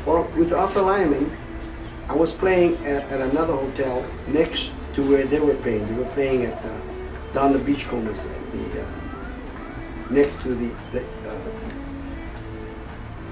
Well, with Arthur Lyman, I was playing at another hotel next to where they were playing. They were playing at down the beachcombers, next to the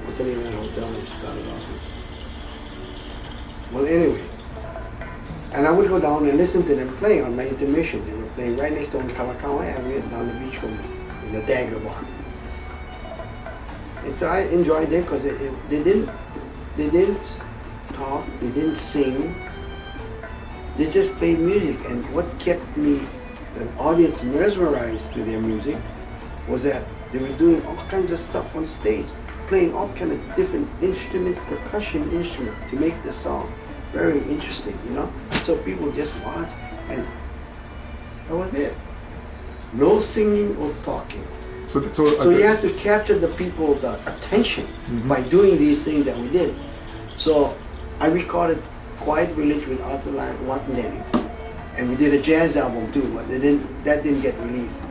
what's the name of that hotel they started off with? Well, anyway, and I would go down and listen to them play on my intermission. They were playing right next to on Kalakaua Avenue down the beachcombers in the Dagger Bar. And so I enjoyed them because they didn't talk, they didn't sing, they just played music. And what kept me, the audience, mesmerized to their music was that they were doing all kinds of stuff on stage, playing all kinds of different instruments, percussion instruments, to make the song very interesting, you know? So people just watch, and that was it. No singing or talking. So you have to capture the people's attention by doing these things that we did. So I recorded Quiet Village with Arthur Lyman, and we did a jazz album too, but that didn't get released.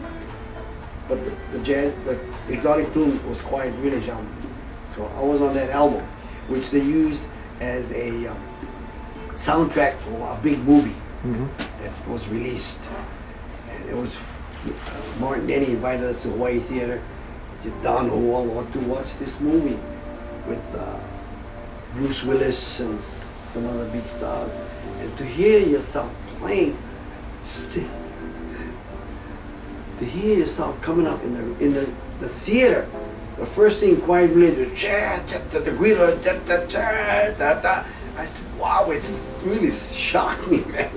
But the Exotic Tune was Quiet Village album. So I was on that album, which they used as a soundtrack for a big movie that was released. And it was Martin Denny invited us to Hawaii Theater, to Don Hall, to watch this movie with Bruce Willis and some other big stars. And to hear yourself playing, to hear yourself coming up in the theater, the first thing Quiet Village was the guitar, I said, wow, it's really shocked me, man.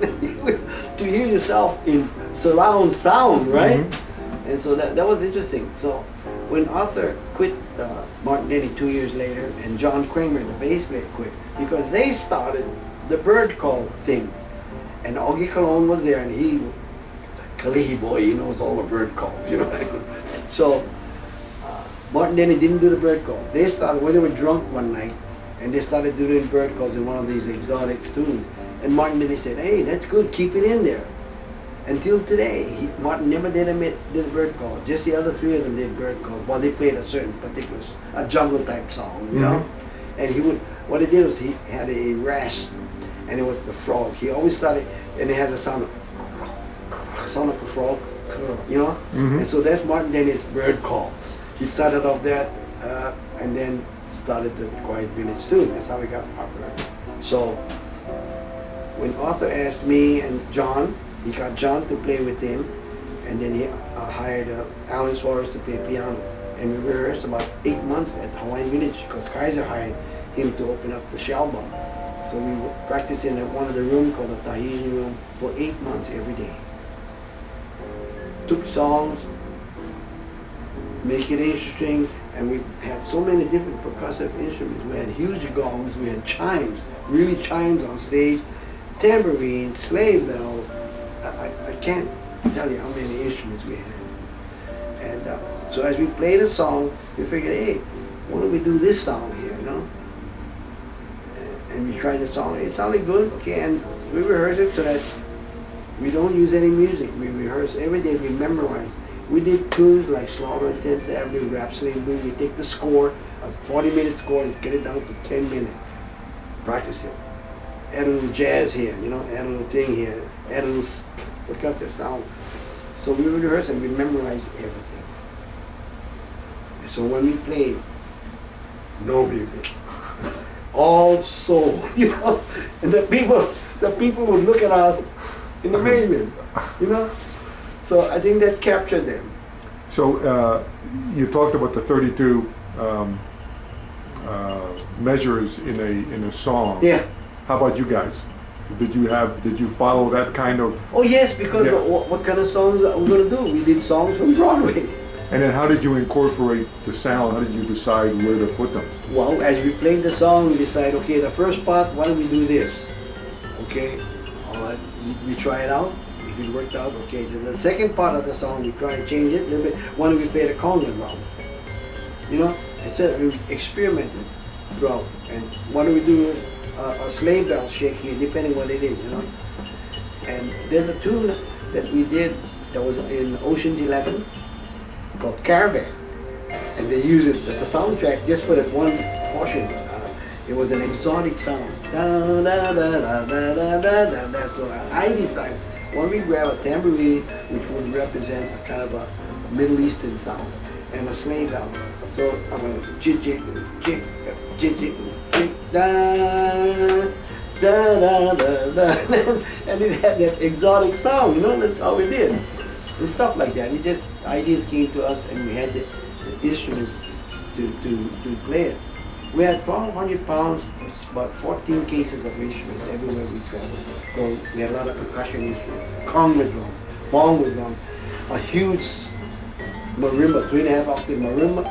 To hear yourself in surround sound, right? And so that was interesting. So when Arthur quit Martin Denny 2 years later, and John Kramer, the bass player, quit, because they started the bird call thing. And Augie Cologne was there, and he, the Kalihi boy, he knows all the bird calls, you know. So Martin Denny didn't do the bird call. They started, when they were drunk one night, and they started doing bird calls in one of these exotic tunes. And Martin Denny said, hey, that's good, keep it in there. Until today, Martin never did a bird call. Just the other three of them did bird calls while they played a certain particular, a jungle type song, you know? And he would, what he did was he had a rasp, and it was the frog. He always started, and it has a sound like a frog, you know? And so that's Martin Denny's bird call. He started off that, and then started the Quiet Village tune. That's how he got popular. So when Arthur asked me and John, he got John to play with him, and then he hired Alan Suarez to play piano. And we rehearsed about 8 months at Hawaiian Village because Kaiser hired him to open up the shell bar. So we were practicing in one of the rooms called the Tahitian room for 8 months every day. Took songs, make it interesting, and we had so many different percussive instruments. We had huge gongs, we had chimes, really chimes on stage, tambourines, sleigh bells. I can't tell you how many instruments we had. And so as we played a song, we figured, hey, why don't we do this song here, you know? And we tried the song, it sounded good, okay, and we rehearsed it so that we don't use any music. We rehearse every day, we memorize. We did tunes like Slaughter on 10th Avenue, Rhapsody in Blue. We take the score, a 40-minute score, and get it down to 10 minutes. Practice it. Add a little jazz here, you know, add a little thing here, add a little percussive sound. So we would rehearse and we memorize everything. And so when we played, no music, all soul, you know, and the people would look at us in amazement, you know. So I think that captured them. So you talked about the 32 measures in a song. Yeah. How about you guys? Did you follow that kind of? Oh yes, because what kind of songs are we gonna do? We did songs from Broadway. And then how did you incorporate the sound? How did you decide where to put them? Well, as we played the song, we decided, okay, the first part, why don't we do this? Okay, all right, we try it out. If it worked out, okay. So the second part of the song, we try to change it a little bit. Why don't we play the conga drum? You know, instead we experimented throughout. And why don't we do a sleigh bell shake here, depending what it is, you know. And there's a tune that we did that was in Ocean's 11 called Caravan. And they use it as a soundtrack just for that one portion. It was an exotic sound. Da, da, da, da, da, da, da, da. So I decided, when we grab a tambourine, which would represent a kind of a Middle Eastern sound, and a sleigh bell. So I'm going to jig, jig, jig, jig, jig, jig, da, da, da, da, da. And it had that exotic sound, you know, that's how we did. And stuff like that. It just, ideas came to us and we had the instruments to play it. We had 1,200 pounds, about 14 cases of instruments everywhere we traveled. So we had a lot of percussion instruments, conga drum, bongo drum, a huge marimba, 3.5 octave marimba,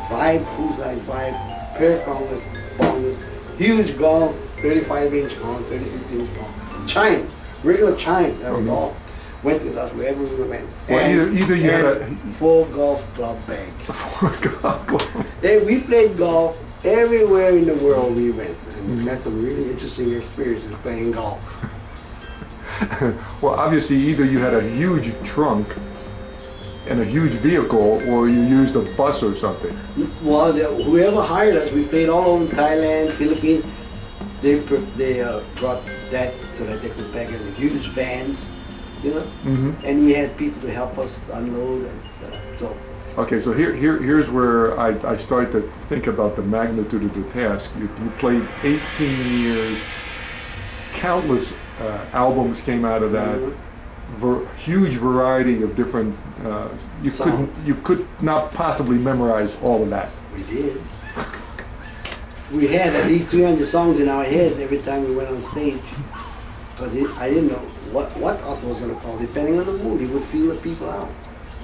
5 full-size, 5 pair congas, bongos, huge gong, 35-inch gong, 36-inch gong, chime, regular chime, that was all. Went with us wherever we went. Well, and, either you had and 4 golf club bags. a... We played golf everywhere in the world we went, and we had some really interesting experiences playing golf. Well, obviously, either you had a huge trunk and a huge vehicle, or you used a bus or something. Well, whoever hired us, we played all over Thailand, Philippines. They brought that so that they could pack in the huge vans, you know. And we had people to help us unload and stuff. So. Okay, so here's where I start to think about the magnitude of the task. You played 18 years, countless albums came out of that, huge variety of different, you could not possibly memorize all of that. We did. We had at least 300 songs in our head every time we went on stage. Because I didn't know what Arthur was going to call. Depending on the mood, he would feel the people out.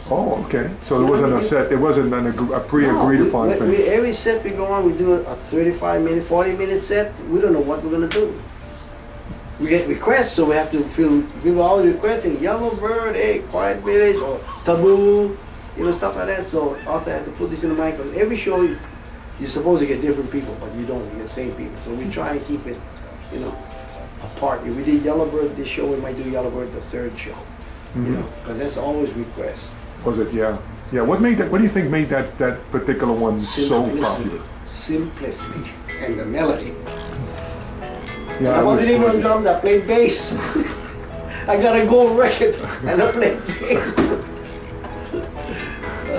Oh, okay. So there wasn't a set, it wasn't a pre-agreed upon thing. Every set we go on, we do a 35-minute, 40-minute set. We don't know what we're going to do. We get requests, so we have to fill all the requesting, Yellow Bird, hey, Quiet Village, or Taboo, you know, stuff like that. So Arthur had to put this in the mic, because every show, you're supposed to get different people, but you don't, you get the same people. So we try and keep it, you know, apart. If we did Yellow Bird this show, we might do Yellow Bird the third show, you know, because that's always request. Was it? Yeah. Yeah. What made that? What do you think made that particular one so popular? Simplicity and the melody. Yeah, I wasn't even on drums. I played bass. I got a gold record and I played bass.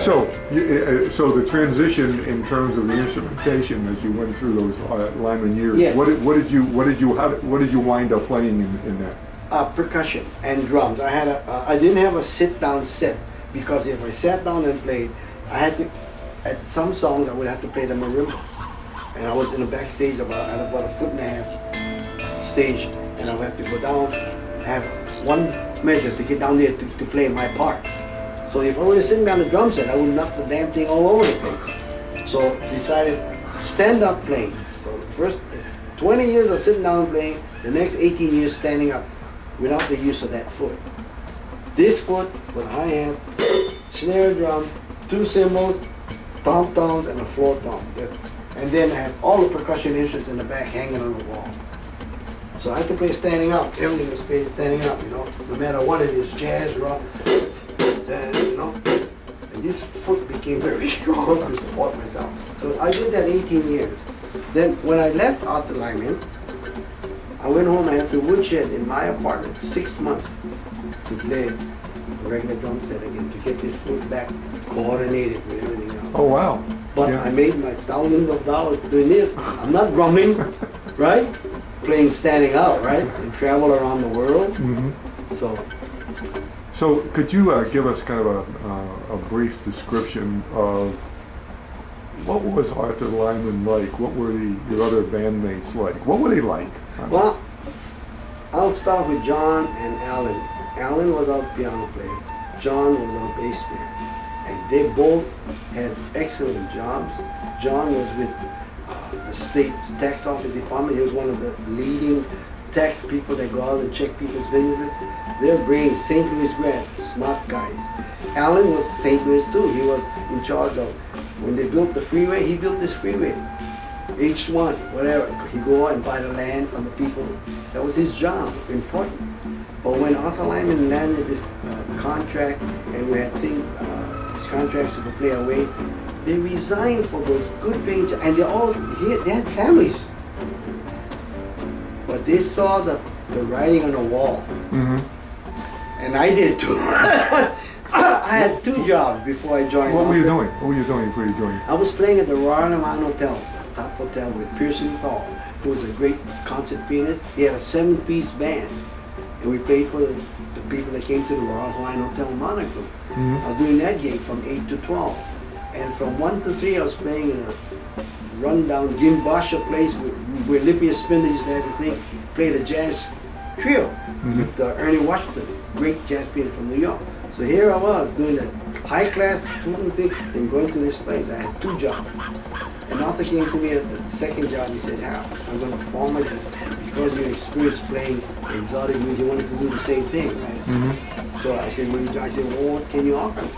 So the transition in terms of the instrumentation as you went through those Lyman years. Yeah. What did you wind up playing in that? Percussion and drums. I didn't have a sit down set. Because if I sat down and played, I had to, at some songs I would have to play the marimba. And I was in the backstage at about 1.5 feet stage, and I would have to go down, have one measure to get down there to play my part. So if I were sitting down the drum set, I would knock the damn thing all over the place. So decided, stand up playing. So the first 20 years of sitting down playing, the next 18 years standing up without the use of that foot. This foot for the hi-hat, snare drum, 2 cymbals, tom-toms, and a floor tom. And then I have all the percussion instruments in the back hanging on the wall. So I had to play standing up. Everything was played standing up, you know, no matter what it is, jazz, rock, you know. And this foot became very strong to support myself. So I did that 18 years. Then when I left Arthur Lyman, I went home. I had to woodshed in my apartment 6 months to play a regular drum set again, to get this foot back coordinated with everything else. Oh wow. But yeah. I made my thousands of dollars doing this. I'm not drumming, right? Playing standing out, right? And travel around the world. So could you give us kind of a brief description of what was Arthur Lyman like? What were your other bandmates like? What were they like? Well, I'll start with John and Alan. Alan was our piano player. John was our bass player. And they both had excellent jobs. John was with the state tax office department. He was one of the leading tax people that go out and check people's businesses. They're brilliant, St. Louis grads, smart guys. Alan was St. Louis too. He was in charge of, when they built the freeway, he built this freeway. Each one, whatever. He'd go out and buy the land from the people. That was his job, important. But when Arthur Lyman landed this contract, and we had things, these contracts to play away, they resigned for those good paying jobs, and they had families. they saw the writing on the wall. Mm-hmm. And I did too. I had 2 jobs before I joined. What were you doing? What were you doing before you joined? I was playing at the Royal Oman Hotel, the top hotel, with Pearson Thal, who was a great concert pianist. He had a 7-piece band, and we played for the people that came to the Royal Hawaiian Hotel in Monaco. Mm-hmm. I was doing that gig from 8 to 12. And from 1 to 3, I was playing in a rundown Gimbasha place where Lipia Spindler used to have a thing, played a jazz trio with Ernie Washington, great jazz pianist from New York. So here I was doing that high class student thing and going to this place. I had 2 jobs. And Arthur came to me at the 2nd job. He said, Harold, I'm going to form it because of your experience playing exotic music. You wanted to do the same thing, right? Mm-hmm. So I said, well, what can you offer me?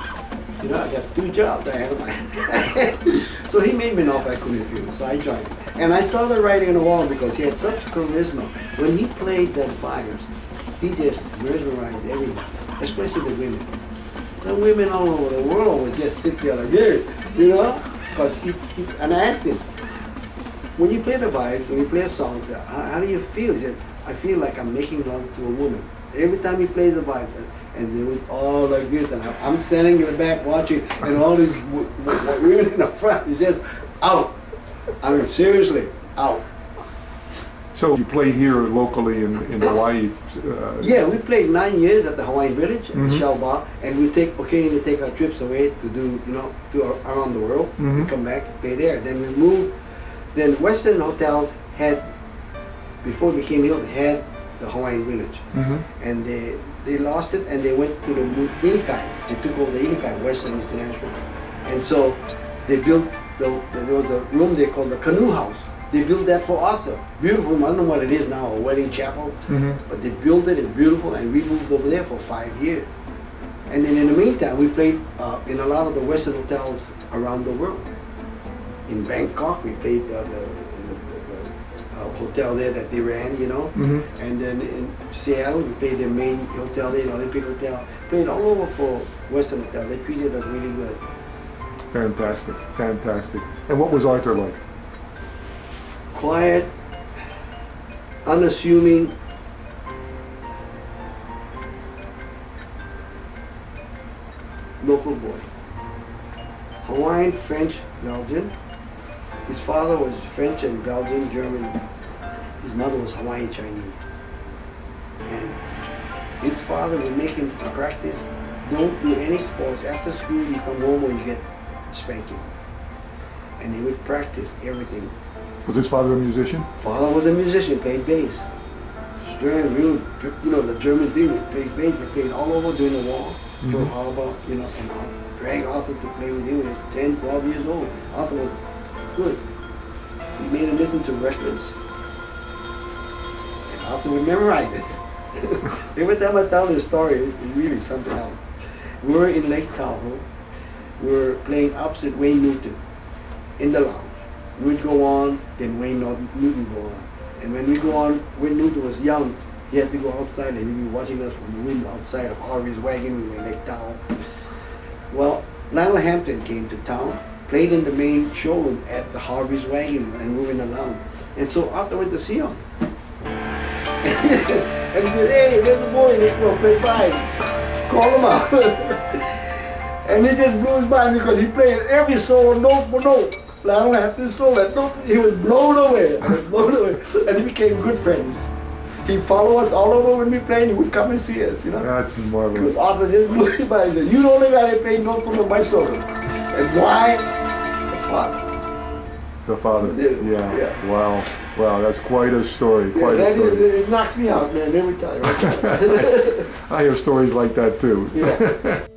You know, I got 2 jobs I had in my hand. So he made me an offer I couldn't refuse. So I joined him. And I saw the writing on the wall because he had such charisma. When he played that vibes, he just mesmerized everybody, especially the women. The women all over the world would just sit there like this, you know? Because and I asked him, when you play the vibes, when you play a song, how do you feel? He said, I feel like I'm making love to a woman. Every time he plays the vibes, and they would all like this, and I'm standing in the back watching, and all these women in the front is just out. I mean, seriously, out. So you played here locally in Hawaii? Yeah, we played 9 years at the Hawaiian Village, at the Shell Bar, and we take our trips away to do, around the world, and come back and play there. Then we moved. Then Western hotels had, before it became Hilton, had the Hawaiian Village, and they lost it, and they went to the Ilikai. They took over the Ilikai, Western International, and so they built. There was a room they called the Canoe House. They built that for Arthur. Beautiful. I don't know what it is now, a wedding chapel, but they built it. It's beautiful, and we moved over there for 5 years. And then in the meantime, we played in a lot of the Western hotels around the world. In Bangkok, we played the hotel there that they ran, and then in Seattle, we played their main hotel there, the Olympic Hotel. Played all over for Western hotel. They treated us really good. Fantastic, fantastic. And what was Arthur like? Quiet, unassuming, local boy. Hawaiian, French, Belgian. His father was French and Belgian, German. His mother was Hawaiian Chinese. And his father would make him practice, don't do any sports. After school, you come home or you get spanking. And he would practice everything. Was his father a musician? Father was a musician, played bass. Stern, real, the German thing, played bass. They played all over during the war. Pearl Harbor, and dragged Arthur to play with him when he was 10, 12 years old. Arthur was good. He made him listen to records. And Arthur would memorize it. Every time I tell this story, it's really something else. We were in Lake Tahoe. We were playing opposite Wayne Newton in the lounge. We'd go on, then Wayne Newton go on. And when we go on, Wayne Newton was young. He had to go outside, and he'd be watching us from the window outside of Harvey's wagon. We were in Lake Tahoe. Well, Lionel Hampton came to town, played in the main showroom at the Harvey's wagon, and we were in the lounge. And so Arthur went to see him. And he said, hey, there's a boy next door, play 5. Call him out. And he just blew his mind because he played every solo note for note. Lionel Hampton solo that note, he was blown away. And he became good friends. He'd follow us all over when we played, he would come and see us, That's marvelous. Arthur just blew his mind. He said, you the only guy that played note for note my solo. And why? The father. The father. Yeah. Wow, that's quite a story. It knocks me out, man, every time. I hear stories like that too. Yeah.